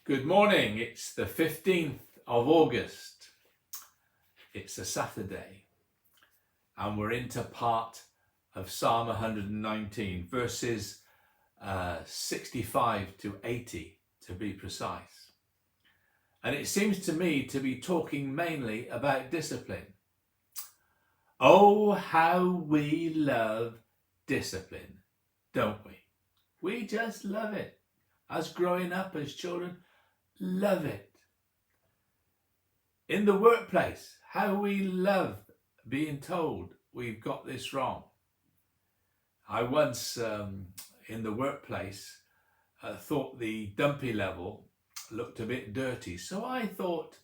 Good morning. It's the 15th of August. It's a Saturday, and we're into part of Psalm 119, verses 65 to 80 to be precise. And it seems to me to be talking mainly about discipline. Oh, how we love discipline, don't we? We just love it. As growing up as children, love it. In the workplace, how we love being told we've got this wrong. I once, in the workplace, thought the dumpy level looked a bit dirty. So I thought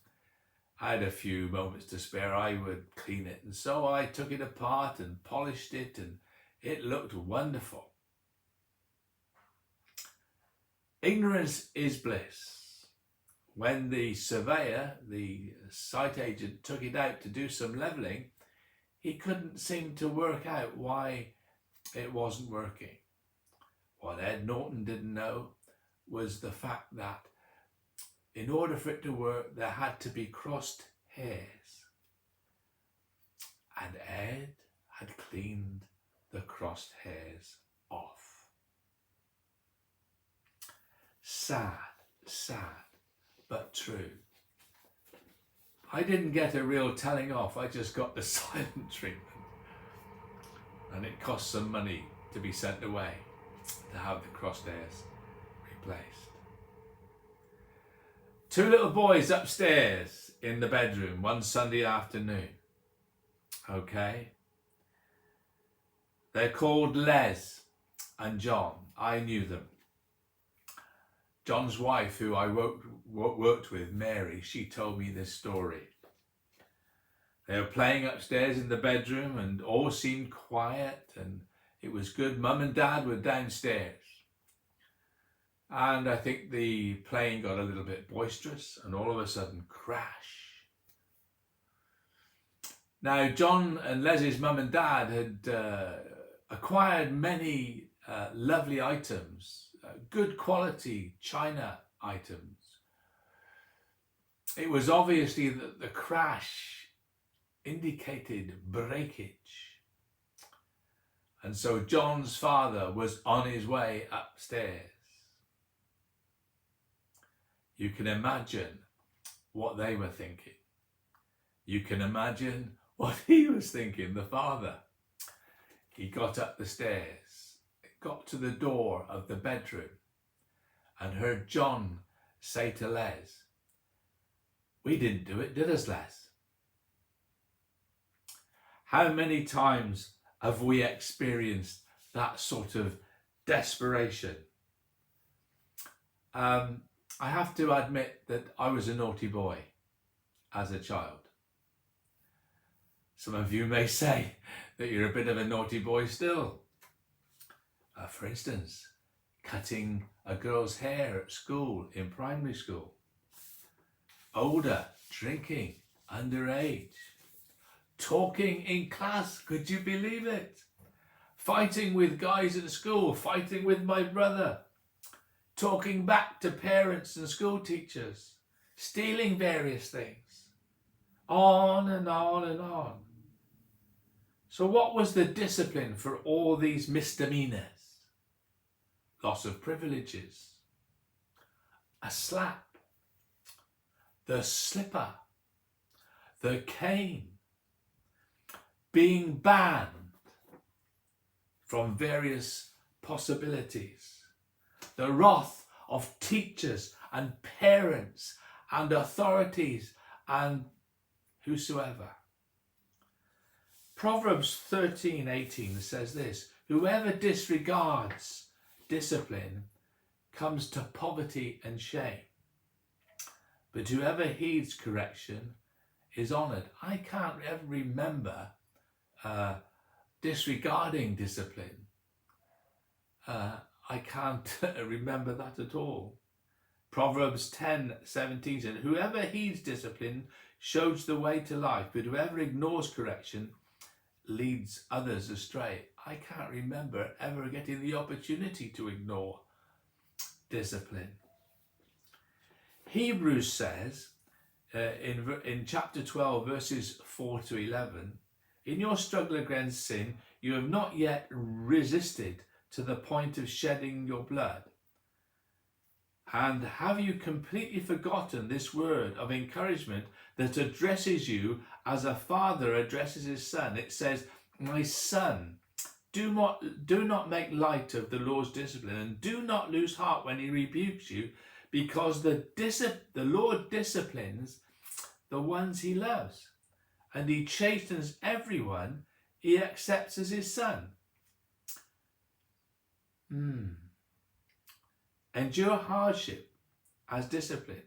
I had a few moments to spare, I would clean it. And so I took it apart and polished it, and it looked wonderful. Ignorance is bliss. When the surveyor, the site agent, took it out to do some levelling, he couldn't seem to work out why it wasn't working. What Ed Norton didn't know was the fact that in order for it to work, there had to be crossed hairs. And Ed had cleaned the crossed hairs off. Sad, but true. I didn't get a real telling off, I just got the silent treatment. And it cost some money to be sent away to have the crossed hairs replaced. Two little boys upstairs in the bedroom one Sunday afternoon. Okay? They're called Les and John. I knew them. John's wife, who I worked with, Mary, she told me this story. They were playing upstairs in the bedroom and all seemed quiet and it was good. Mum and Dad were downstairs. And I think the playing got a little bit boisterous and all of a sudden, crash. Now, John and Leslie's mum and dad had acquired many lovely items, good quality china items. It was obviously that the crash indicated breakage. And so John's father was on his way upstairs. You can imagine what they were thinking. You can imagine what he was thinking, the father. He got up the stairs, got to the door of the bedroom and heard John say to Les, "We didn't do it, did us, Les?" How many times have we experienced that sort of desperation? I have to admit that I was a naughty boy as a child. Some of you may say that you're a bit of a naughty boy still. For instance, cutting a girl's hair at school, in primary school. Older, drinking, underage. Talking in class, could you believe it? Fighting with guys at school, fighting with my brother. Talking back to parents and school teachers. Stealing various things. On and on and on. So what was the discipline for all these misdemeanors? Loss of privileges, a slap, the slipper, the cane, being banned from various possibilities, the wrath of teachers and parents and authorities and whosoever. Proverbs 13:18 says this, "Whoever disregards discipline comes to poverty and shame, but whoever heeds correction is honoured." I can't ever remember disregarding discipline. I can't remember that at all. Proverbs 10:17 says, "Whoever heeds discipline shows the way to life, but whoever ignores correction leads others astray." I can't remember ever getting the opportunity to ignore discipline. Hebrews says in chapter 12, verses 4 to 11, in your struggle against sin, you have not yet resisted to the point of shedding your blood. And have you completely forgotten this word of encouragement that addresses you as a father addresses his son? It says, my son, do not make light of the Lord's discipline, and do not lose heart when he rebukes you, because the Lord disciplines the ones he loves, and he chastens everyone he accepts as his son. Endure hardship as discipline.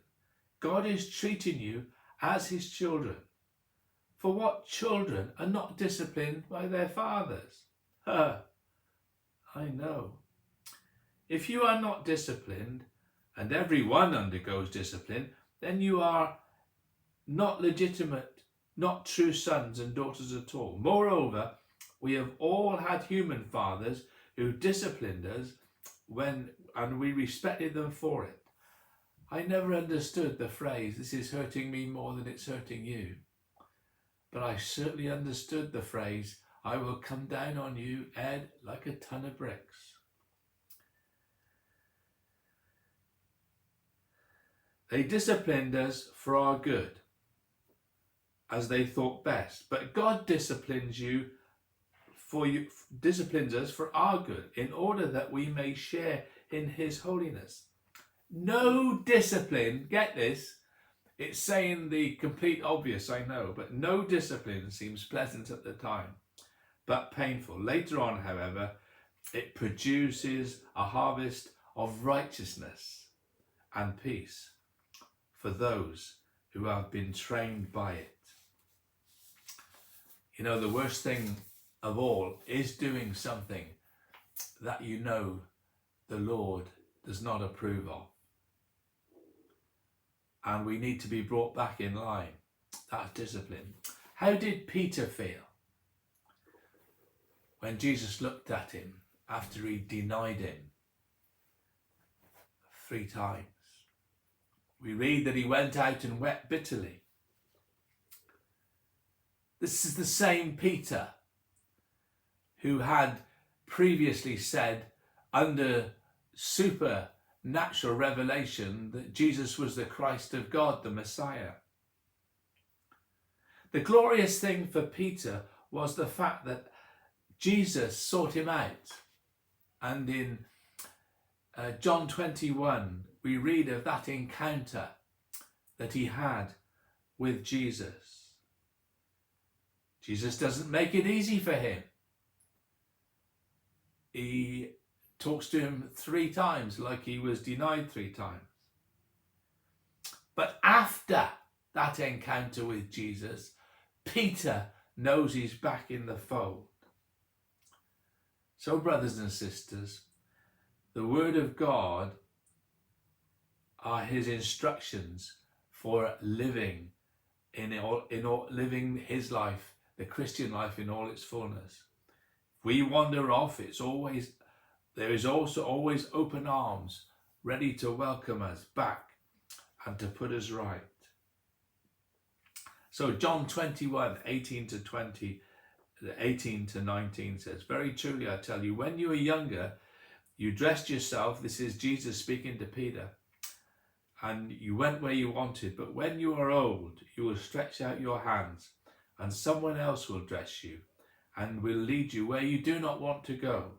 God is treating you as his children. For what children are not disciplined by their fathers? I know. If you are not disciplined, and everyone undergoes discipline, then you are not legitimate, not true sons and daughters at all. Moreover, we have all had human fathers who disciplined us and we respected them for it. I never understood the phrase, this is hurting me more than it's hurting you. But I certainly understood the phrase, I will come down on you, Ed, like a ton of bricks. They disciplined us for our good, as they thought best. But God disciplines us for our good, in order that we may share in his holiness. No discipline, get this, it's saying the complete obvious, I know, but no discipline seems pleasant at the time, but painful. Later on, however, it produces a harvest of righteousness and peace for those who have been trained by it. You know, the worst thing of all is doing something that you know the Lord does not approve of. And we need to be brought back in line. That's discipline. How did Peter feel when Jesus looked at him after he denied him 3 times? We read that he went out and wept bitterly. This is the same Peter who had previously said under supernatural revelation that Jesus was the Christ of God, the Messiah. The glorious thing for Peter was the fact that Jesus sought him out. And in John 21, we read of that encounter that he had with Jesus. Jesus doesn't make it easy for him. He talks to him 3 times like he was denied 3 times. But after that encounter with Jesus, Peter knows he's back in the fold. So, brothers and sisters, the Word of God are his instructions for living living his life, the Christian life in all its fullness. If we wander off, there is also always open arms ready to welcome us back and to put us right. So John 21, 18 to 19 says, very truly I tell you, when you were younger, you dressed yourself, this is Jesus speaking to Peter, and you went where you wanted, but when you are old, you will stretch out your hands, and someone else will dress you, and will lead you where you do not want to go.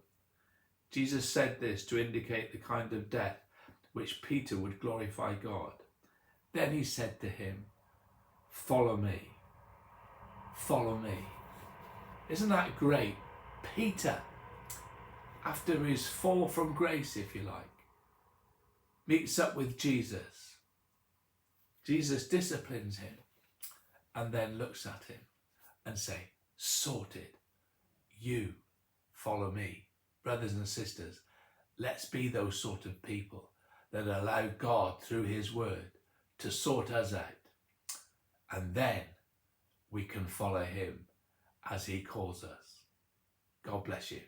Jesus said this to indicate the kind of death which Peter would glorify God. Then he said to him, follow me, follow me. Isn't that great? Peter, after his fall from grace, if you like, meets up with Jesus. Jesus disciplines him and then looks at him and say, sorted, you follow me. Brothers and sisters, let's be those sort of people that allow God through his word to sort us out, and then we can follow him as he calls us. God bless you.